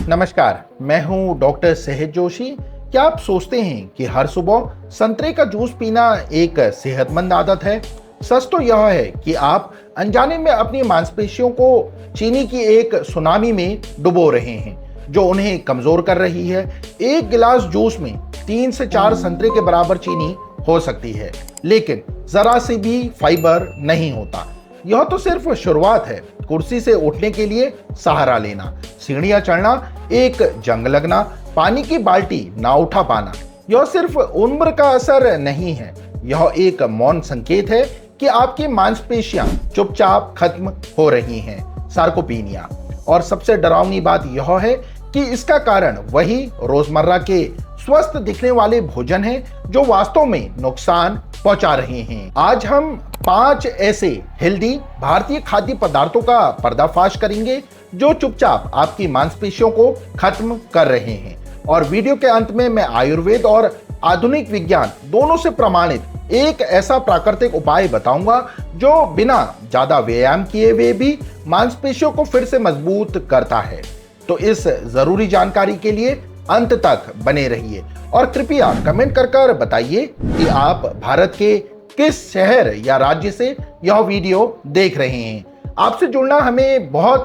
नमस्कार, मैं हूं डॉक्टर सहज जोशी। क्या आप सोचते हैं कि हर सुबह संतरे का जूस पीना एक सेहतमंद आदत है? सच तो यह है कि आप अनजाने में अपनी मांसपेशियों को चीनी की एक सुनामी में डुबो रहे हैं, जो उन्हें कमजोर कर रही है। एक गिलास जूस में 3 से 4 संतरे के बराबर चीनी हो सकती है, लेकिन जरा से भी फाइबर नहीं होता। यह तो सिर्फ शुरुआत है। कुर्सी से उठने के लिए सहारा लेना, सीढ़ियां चढ़ना, एक जंग लगना, पानी की बाल्टी ना उठा पाना, यह सिर्फ उम्र का असर नहीं है। यह एक मौन संकेत है कि आपकी मांसपेशियां चुपचाप खत्म हो रही हैं, सार्कोपीनिया। और सबसे डरावनी बात यह है कि इसका कारण वही रोजमर्रा के स्वस्थ दिखने वाले भोजन हैं जो वास्तव में नुकसान पहुंचा रहे हैं। आज हम 5 ऐसे हेल्दी भारतीय खाद्य पदार्थों का पर्दाफाश करेंगे जो चुपचाप आपकी मांसपेशियों को खत्म कर रहे हैं। और वीडियो के अंत में मैं आयुर्वेद और आधुनिक विज्ञान दोनों से प्रमाणित एक ऐसा प्राकृतिक उपाय बताऊंगा जो बिना ज्यादा व्यायाम किए हुए भी मांसपेशियों को फिर से मजबूत करता है। तो इस जरूरी जानकारी के लिए अंत तक बने रहिए और कृपया कमेंट कर बताइए कि आप भारत के किस शहर या राज्य से यह वीडियो देख रहे हैं। आपसे जुड़ना हमें बहुत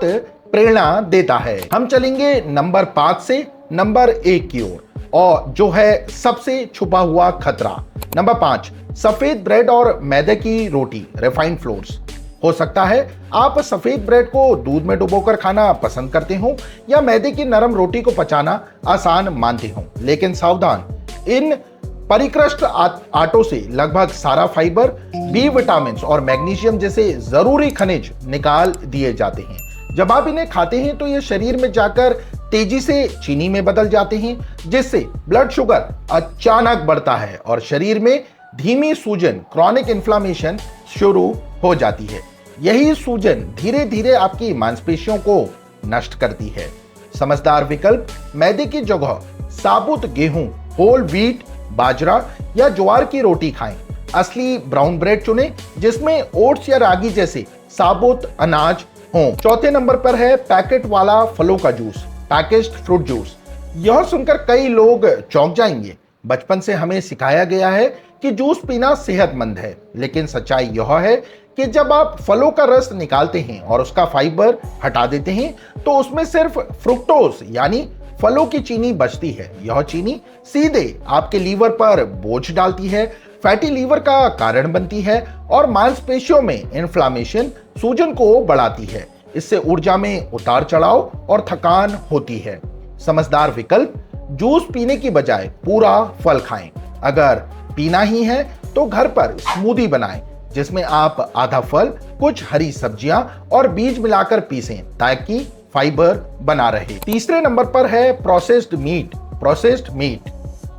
प्रेरणा देता है। हम चलेंगे नंबर 5 से नंबर 1 की ओर, और जो है सबसे छुपा हुआ खतरा। नंबर 5, सफेद ब्रेड और मैदे की रोटी, रिफाइंड फ्लोर्स। हो सकता है आप सफेद ब्रेड को दूध में डुबोकर खाना पसंद करते हो या मैदे की नरम रोटी को पचाना आसान मानते हो, लेकिन सावधान, इन परिकृष्ट आटों से लगभग सारा फाइबर, बी विटामिन और मैग्नीशियम जैसे जरूरी खनिज निकाल दिए जाते हैं। जब आप इन्हें खाते हैं तो ये शरीर में जाकर तेजी से चीनी में बदल जाते हैं, जिससे ब्लड शुगर अचानक बढ़ता है और शरीर में धीमी सूजन, क्रॉनिक इन्फ्लामेशन शुरू हो जाती है। यही सूजन धीरे धीरे आपकी मांसपेशियों को नष्ट करती है। समझदार विकल्प, मैदे की जगह साबुत गेहूं, होल व्हीट, बाजरा या ज्वार की रोटी खाएं। असली ब्राउन ब्रेड चुनें जिसमें ओट्स या रागी जैसे साबुत अनाज हों। चौथे नंबर पर है पैकेट वाला फलों का जूस, पैकेज्ड फ्रूट जूस। यह सुनकर कई लोग चौंक जाएंगे। बचपन से हमें सिखाया गया है कि जूस पीना सेहतमंद है, लेकिन सच्चाई यह है कि जब आप फलों का रस निकालते हैं और उसका फाइबर हटा देते हैं तो उसमें सिर्फ फ्रुक्टोज यानी फलों की चीनी बचती है। यह चीनी सीधे आपके लीवर पर बोझ डालती है, फैटी लीवर का कारण बनती है और मांसपेशियों में इन्फ्लामेशन, सूजन को बढ़ाती है। इससे ऊर्जा में उतार चढ़ाव और थकान होती है। समझदार विकल्प, जूस पीने की बजाय पूरा फल खाएं। अगर पीना ही है तो घर पर स्मूदी बनाएं जिसमें आप आधा फल, कुछ हरी सब्जियां और बीज मिलाकर पीसें ताकि फाइबर बना रहे। तीसरे नंबर पर है प्रोसेस्ड मीट,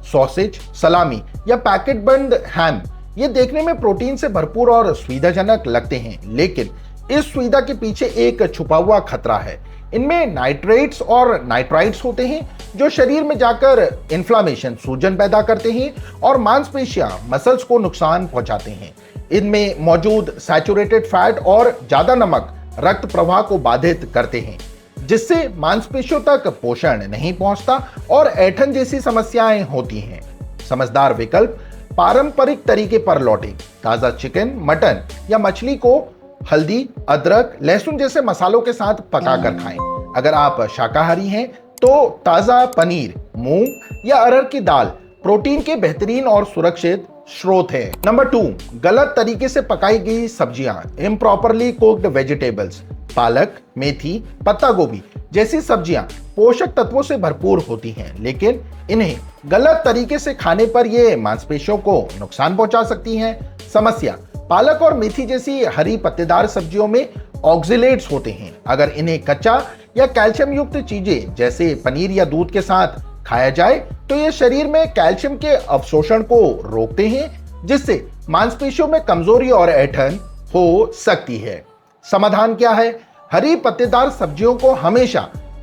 सॉसेज, सलामी या पैकेट बंद हैम। ये देखने में प्रोटीन से भरपूर और सुविधाजनक लगते हैं, लेकिन इस सुविधा के पीछे एक छुपा हुआ खतरा है। इनमें नाइट्रेट्स और नाइट्राइट्स होते हैं जो शरीर में जाकर इन्फ्लामेशन, सूजन पैदा करते हैं और मांसपेशियां, मसल्स को नुकसान पहुंचाते हैं। इनमें मौजूद सैचुरेटेड फैट और ज्यादा नमक रक्त प्रवाह को बाधित करते हैं, जिससे मांसपेशियों तक पोषण नहीं पहुंचता और ऐंठन जैसी समस्याएं होती हैं। समझदार विकल्प, पारंपरिक तरीके पर लौटें। ताजा चिकन, मटन या मछली को हल्दी, अदरक, लहसुन जैसे मसालों के साथ पकाकर खाएं। अगर आप शाकाहारी हैं तो ताजा पनीर, मूंग या अरहर की दाल प्रोटीन के बेहतरीन और सुरक्षित स्रोत है। नंबर 2, गलत तरीके से पकाई गई सब्जियां, इम्प्रॉपरली कुक्ड वेजिटेबल्स। पालक, मेथी, पत्ता गोभी जैसी सब्जियां पोषक तत्वों से भरपूर होती हैं, लेकिन इन्हें गलत तरीके से खाने पर ये मांसपेशियों को नुकसान पहुंचा सकती हैं। समस्या, पालक और मेथी जैसी हरी पत्तेदार सब्जियों में ऑक्जेलेट्स होते हैं। अगर इन्हें कच्चा या कैल्शियम युक्त चीजें जैसे पनीर या दूध के साथ खाया जाए तो ये शरीर में कैल्शियम के अवशोषण को रोकते हैं, जिससे मांसपेशियों में कमजोरी और ऐंठन हो सकती है। समाधान क्या है? हरी पत्तेदार सब्जियों को हमेशा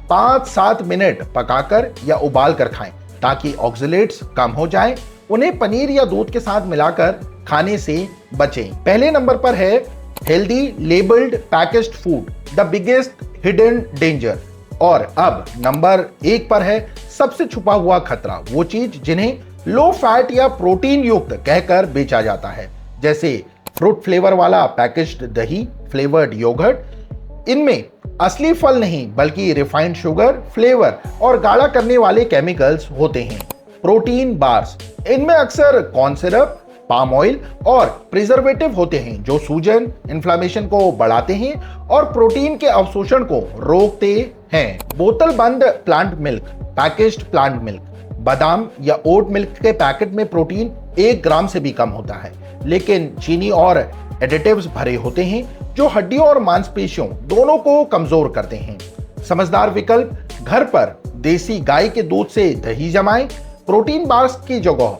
5-7 मिनट पकाकर या उबाल कर खाएं ताकि ऑक्जेलेट्स कम हो जाएं। उन्हें पनीर या दूध के साथ मिलाकर खाने से बचें। पहले नंबर पर है healthy labelled packaged food the biggest hidden danger. और अब नंबर 1 पर है सबसे छुपा हुआ खतरा, वो चीज जिन्हें लो फैट या प्रोटीन युक्त कहकर बेचा जाता है, जैसे फ्रूट फ्लेवर वाला पैकेज्ड दही, फ्लेवर्ड योगर्ट। इनमें असली फल नहीं बल्कि रिफाइंड शुगर, फ्लेवर और गाढ़ा करने वाले केमिकल्स होते हैं। प्रोटीन बार्स, इनमें अक्सर कॉर्न सिरप, पाम ऑयल और प्रिजर्वेटिव होते हैं जो सूजन, इन्फ्लेमेशन को बढ़ाते हैं और प्रोटीन के अवशोषण को रोकते हैं। बोतल बंद plant milk, packaged plant milk, बादाम या ओट मिल्क के पैकेट में प्रोटीन 1 ग्राम से भी कम होता है, लेकिन चीनी और एडिटिव्स भरे होते हैं जो हड्डियों और मांसपेशियों दोनों को कमजोर करते हैं। समझदार विकल्प, घर पर देसी गाय के दूध से दही जमाएं, प्रोटीन बार्स की जगह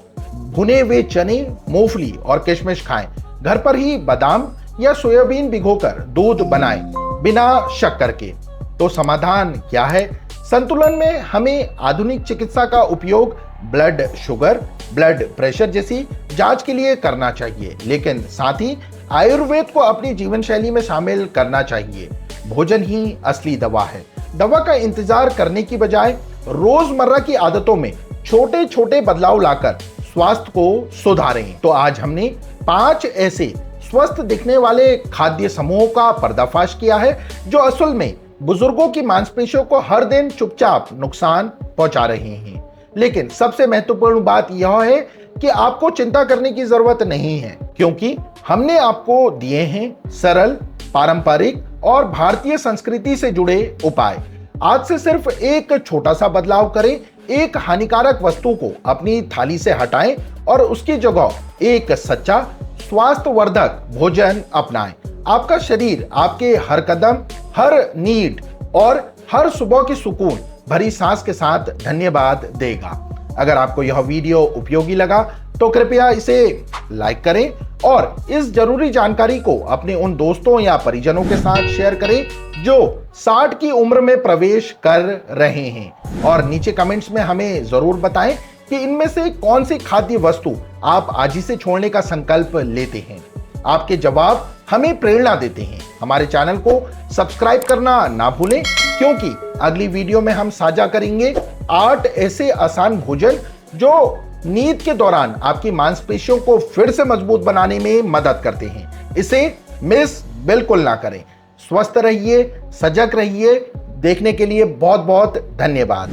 भुने हुए चने, मूंगफली और किशमिश खाएं। घर पर ही बादाम या सोयाबीन भिगोकर दूध बनाएं बिना शक्कर के। तो समाधान क्या है? संतुलन में हमें आधुनिक चिकित्सा का उपयोग ब्लड शुगर, ब्लड प्रेशर जैसी जांच के लिए करना चाहिए, लेकिन साथ ही आयुर्वेद को अपनी जीवन शैली में शामिल करना चाहिए। भोजन ही असली दवा है। दवा का इंतजार करने की बजाय रोजमर्रा की आदतों में छोटे छोटे बदलाव लाकर स्वास्थ्य को सुधारें। तो आज हमने 5 ऐसे स्वस्थ दिखने वाले खाद्य समूहों का पर्दाफाश किया है जो असल में बुजुर्गों की मांसपेशियों को हर दिन चुपचाप नुकसान पहुंचा रहे हैं। लेकिन सबसे महत्वपूर्ण बात यह है कि आपको चिंता करने की जरूरत नहीं है, क्योंकि हमने आपको दिए हैं सरल, पारंपरिक और भारतीय संस्कृति से जुड़े उपाय। आज से सिर्फ एक छोटा सा बदलाव करें, एक हानिकारक वस्तु को अपनी थाली से हटाएं और उसकी जगह एक सच्चा स्वास्थ्यवर्धक भोजन अपनाएं। आपका शरीर आपके हर कदम, हर नीड और हर सुबह की सुकून भरी सांस के साथ धन्यवाद देगा। अगर आपको यह वीडियो उपयोगी लगा तो कृपया इसे लाइक करें और इस जरूरी जानकारी को अपने उन दोस्तों या परिजनों के साथ शेयर करें जो 60 की उम्र में प्रवेश कर रहे हैं। और नीचे कमेंट्स में हमें जरूर बताएं कि इनमें से कौन सी खाद्य वस्तु आप आज ही से छोड़ने का संकल्प लेते हैं। आपके जवाब हमें प्रेरणा देते हैं। हमारे चैनल को सब्सक्राइब करना ना भूलें, क्योंकि अगली वीडियो में हम साझा करेंगे 8 ऐसे आसान भोजन जो नींद के दौरान आपकी मांसपेशियों को फिर से मजबूत बनाने में मदद करते हैं। इसे मिस बिल्कुल ना करें। स्वस्थ रहिए, सजग रहिए। देखने के लिए बहुत बहुत धन्यवाद।